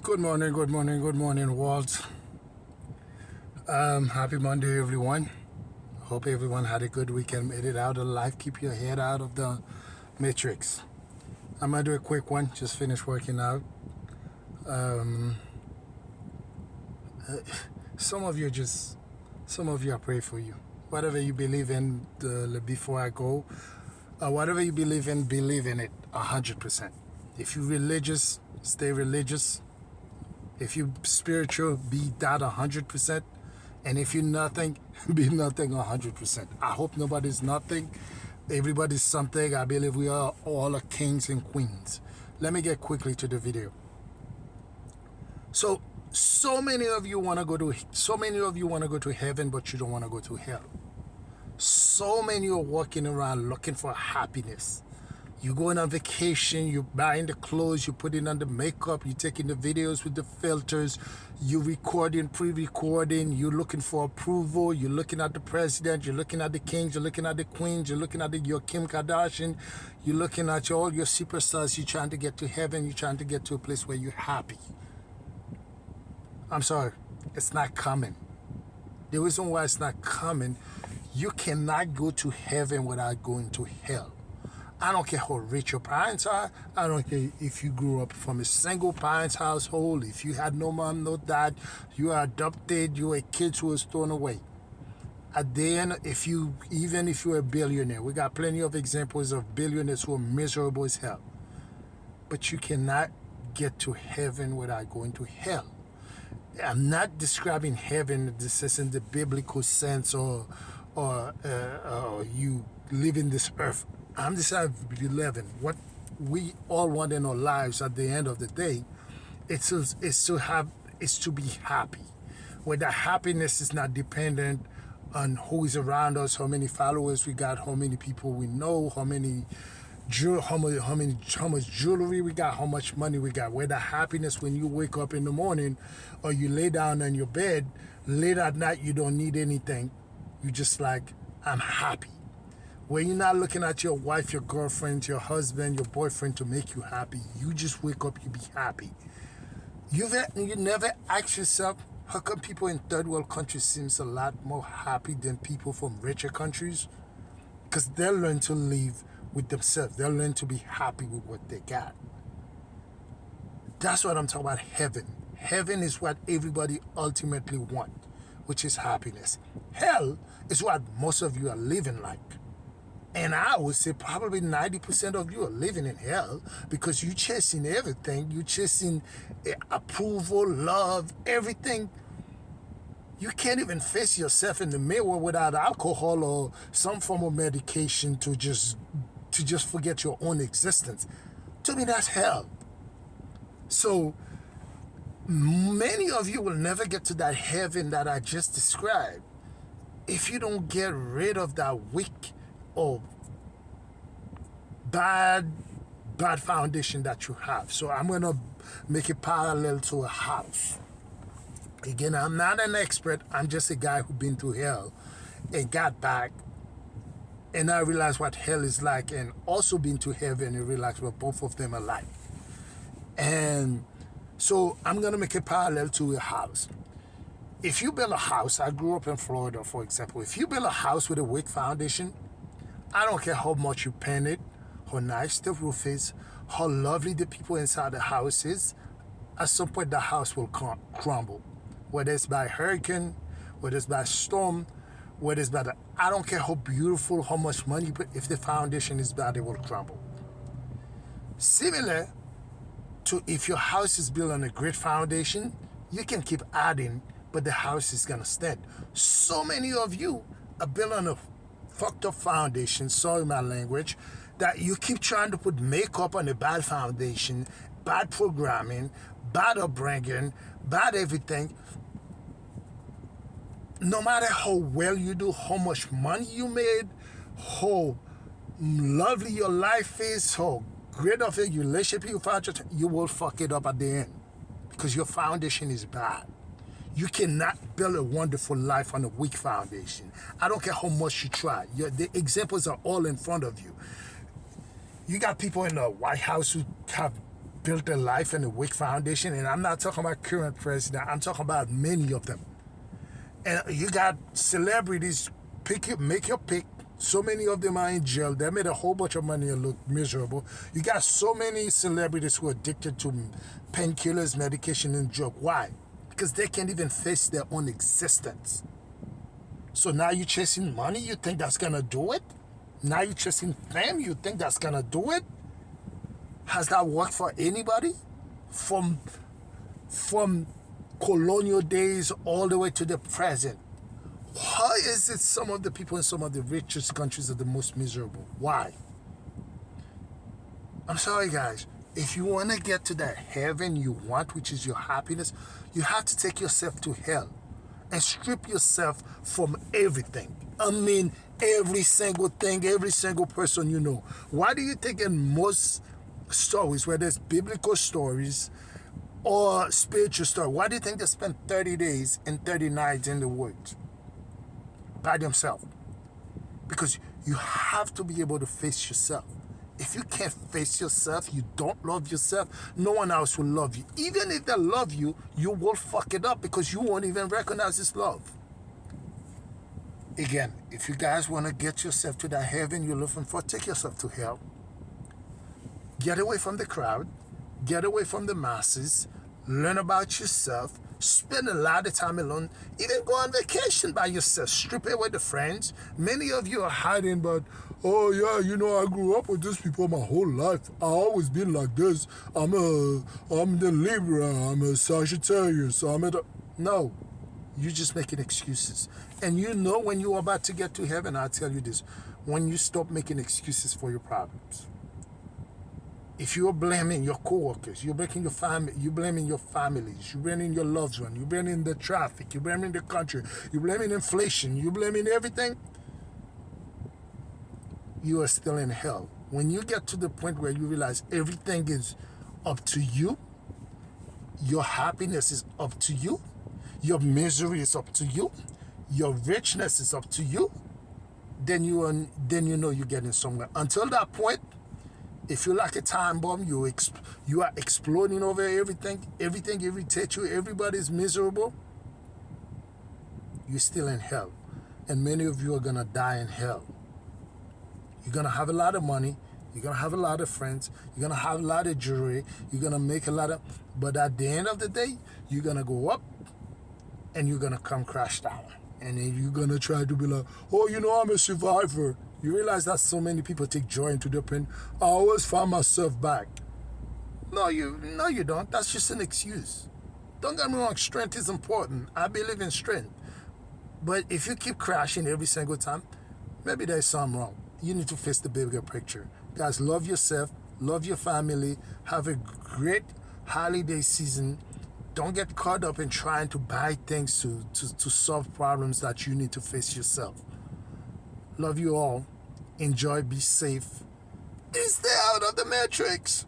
Good morning, good morning, good morning, Walt. Happy Monday, everyone. Hope everyone had a good weekend, made it out alive. Keep your head out of the matrix. I'm gonna do a quick one. Just finished working out. Um, some of you just, some of you I pray for you. Whatever you believe in, before I go, whatever you believe in it 100%. If you're religious, stay religious. If you spiritual, be that 100%. And if you're nothing, be nothing 100%. I hope nobody's nothing. Everybody's something. I believe we are all kings and queens. Let me get quickly to the video. So many of you want to go to heaven, but you don't want to go to hell. So many are walking around looking for happiness. You going on vacation, you buying the clothes, you putting on the makeup, you taking the videos with the filters, you recording, pre-recording, you looking for approval, you're looking at the president, you're looking at the kings, you're looking at the queens, you're looking at your Kim Kardashian, you're looking at all your superstars, you're trying to get to heaven, you're trying to get to a place where you're happy. I'm sorry, it's not coming. The reason why it's not coming, you cannot go to heaven without going to hell. I don't care how rich your parents are. I don't care if you grew up from a single parents household, if you had no mom, no dad, you are adopted, you were a kid who was thrown away. At the end, even if you're a billionaire, we got plenty of examples of billionaires who are miserable as hell. But you cannot get to heaven without going to hell. I'm not describing heaven, this is in the biblical sense, or you live in this earth. I'm just believing what we all want in our lives at the end of the day. It's to be happy. Where that happiness is not dependent on who is around us, how many followers we got, how many people we know, how much jewelry we got, how much money we got. Where the happiness when you wake up in the morning or you lay down on your bed late at night, you don't need anything. You just like, I'm happy. Where you're not looking at your wife, your girlfriend, your husband, your boyfriend to make you happy. You just wake up, you be happy. You never ask yourself, how come people in third world countries seems a lot more happy than people from richer countries? Because they learn to live with themselves. They learn to be happy with what they got. That's what I'm talking about, heaven. Heaven is what everybody ultimately wants, which is happiness. Hell is what most of you are living like. And I would say probably 90% of you are living in hell because you're chasing everything. You're chasing approval, love, everything. You can't even face yourself in the mirror without alcohol or some form of medication to just forget your own existence. To me, that's hell. So many of you will never get to that heaven that I just described if you don't get rid of that weak or bad foundation that you have. So I'm going to make it parallel to a house. Again, I'm not an expert. I'm just a guy who's been through hell and got back. And I realized what hell is like, and also been to heaven and realized what both of them are like. And so I'm going to make it parallel to a house. If you build a house, I grew up in Florida, for example. If you build a house with a weak foundation, I don't care how much you paint it, how nice the roof is, how lovely the people inside the house is, at some point the house will crumble. Whether it's by hurricane, whether it's by storm, whether it's by I don't care how beautiful, how much money you put, if the foundation is bad, it will crumble. Similar to if your house is built on a great foundation, you can keep adding, but the house is gonna stand. So many of you are built on a fucked up foundation, sorry my language, that you keep trying to put makeup on a bad foundation, bad programming, bad upbringing, bad everything. No matter how well you do, how much money you made, how lovely your life is, how great of a relationship you found, you will fuck it up at the end because your foundation is bad. You cannot build a wonderful life on a weak foundation. I don't care how much you try. The examples are all in front of you. You got people in the White House who have built a life and a weak foundation. And I'm not talking about current president. I'm talking about many of them. And you got celebrities, make your pick. So many of them are in jail. They made a whole bunch of money and look miserable. You got so many celebrities who are addicted to painkillers, medication, and drug. Why? Because they can't even face their own existence. So now you're chasing money, you think that's gonna do it? Now you're chasing fame, you think that's gonna do it? Has that worked for anybody? From colonial days all the way to the present. Why is it some of the people in some of the richest countries are the most miserable? Why? I'm sorry, guys. If you want to get to that heaven you want, which is your happiness, you have to take yourself to hell and strip yourself from everything. I mean, every single thing, every single person you know. Why do you think in most stories, whether it's biblical stories or spiritual stories, why do you think they spend 30 days and 30 nights in the woods by themselves? Because you have to be able to face yourself. If you can't face yourself, you don't love yourself, no one else will love you. Even if they love you, you will fuck it up because you won't even recognize this love. Again, if you guys want to get yourself to that heaven you're looking for, take yourself to hell. Get away from the crowd. Get away from the masses. Learn about yourself. Spend a lot of time alone. Even go on vacation by yourself. Strip away the friends. Many of you are hiding, but oh yeah, you know, I grew up with these people my whole life. I always been like this. I'm the Libra. I'm a Sagittarius. No, you're just making excuses. And you know when you're about to get to heaven, I'll tell you this, when you stop making excuses for your problems. If you're blaming your coworkers, you're blaming your family, you're blaming your families, you're blaming your loved one, you're blaming the traffic, you're blaming the country, you're blaming inflation, you're blaming everything, you are still in hell. When you get to the point where you realize everything is up to you, your happiness is up to you, your misery is up to you, your richness is up to you, then you know you're getting somewhere. Until that point, if you're like a time bomb, you are exploding over everything irritates you, everybody's miserable, you're still in hell. And many of you are going to die in hell. You're going to have a lot of money, you're going to have a lot of friends, you're going to have a lot of jewelry, you're going to make a lot of, but at the end of the day, you're going to go up and you're going to come crash down. And then you're going to try to be like, oh, you know, I'm a survivor. You realize that so many people take joy into their pain. I always find myself back. No, you don't. That's just an excuse. Don't get me wrong, strength is important. I believe in strength. But if you keep crashing every single time, maybe there's something wrong. You need to face the bigger picture. Guys, love yourself, love your family, have a great holiday season. Don't get caught up in trying to buy things to solve problems that you need to face yourself. Love you all. Enjoy, be safe. And stay out of the matrix.